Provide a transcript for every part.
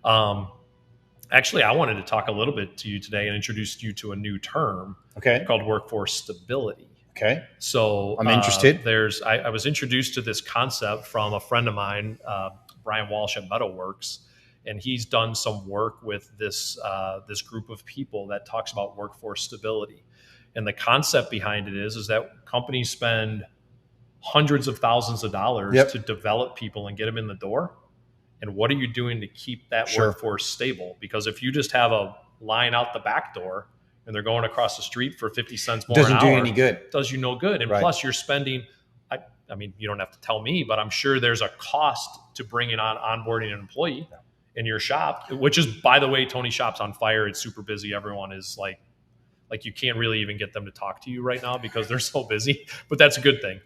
Um, Actually, I wanted to talk a little bit to you today and introduce you to a new term Okay. called workforce stability. Okay. So I'm interested. I was introduced to this concept from a friend of mine, Brian Walsh at Metalworks, and he's done some work with this group of people that talks about workforce stability. And the concept behind it is that companies spend hundreds of thousands of dollars Yep. to develop people and get them in the door. And what are you doing to keep that Sure. workforce stable? Because if you just have a line out the back door and they're going across the street for 50 cents more Doesn't an do hour, you any good. it does you no good. And Right. plus you're spending, I mean, you don't have to tell me, but I'm sure there's a cost to bringing on onboarding an employee in your shop, which is, by the way, Tony shop's on fire. It's super busy. Everyone is like you can't really even get them to talk to you right now because they're so busy, but that's a good thing.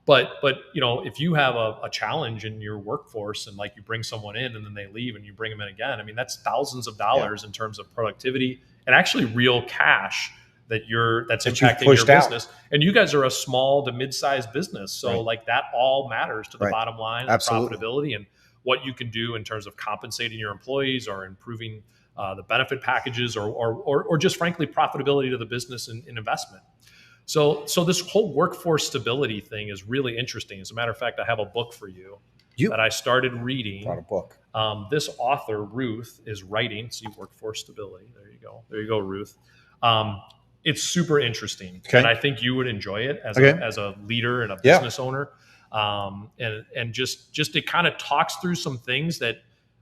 But you know, if you have a challenge in your workforce and like you bring someone in and then they leave and you bring them in again, I mean, that's thousands of dollars in terms of productivity and actually real cash that's impacting your business. And you guys are a small to mid-sized business. So like that all matters to the bottom line, Absolutely. profitability, and what you can do in terms of compensating your employees or improving the benefit packages or just frankly profitability to the business and investment. So this whole workforce stability thing is really interesting. As a matter of fact, I have a book for you that I started reading. Got a book. This author, Ruth, is writing. See, workforce stability. There you go. There you go, Ruth. It's super interesting, and I think you would enjoy it as a leader and a business owner. And just it kind of talks through some things that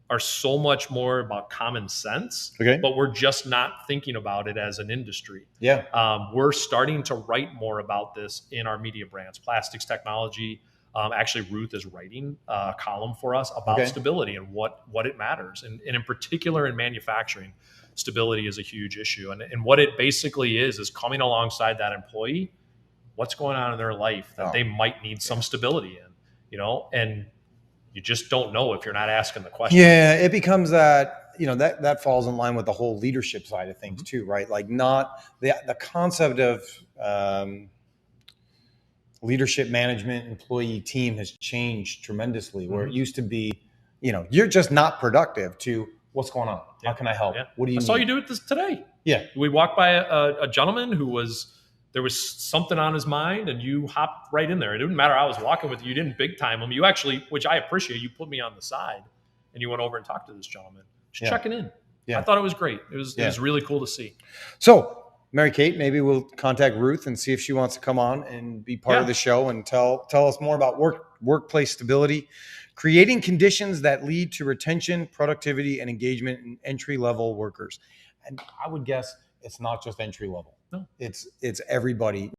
are so much more about common sense, but we're just not thinking about it as an industry. We're starting to write more about this in our media brands, plastics technology. Actually, Ruth is writing a column for us about stability and what it matters. And in particular in manufacturing, stability is a huge issue. And what it basically is coming alongside that employee, what's going on in their life that they might need some stability in, you know, and you just don't know if you're not asking the question. Yeah, it becomes that, you know, that falls in line with the whole leadership side of things too, right? Like not the concept of leadership management, employee team has changed tremendously where it used to be, you know, you're just not productive to what's going on. How can I help? What do you need? I saw you do it today. Yeah. We walked by a gentleman there was something on his mind and you hopped right in there. It didn't matter. I was walking with you. You didn't big time him. You actually, which I appreciate, you put me on the side and you went over and talked to this gentleman. Just checking in. I thought it was great. It was really cool to see. So Mary Kate, maybe we'll contact Ruth and see if she wants to come on and be part of the show and tell us more about workplace stability, creating conditions that lead to retention, productivity, and engagement in entry-level workers. And I would guess it's not just entry level. No. It's everybody.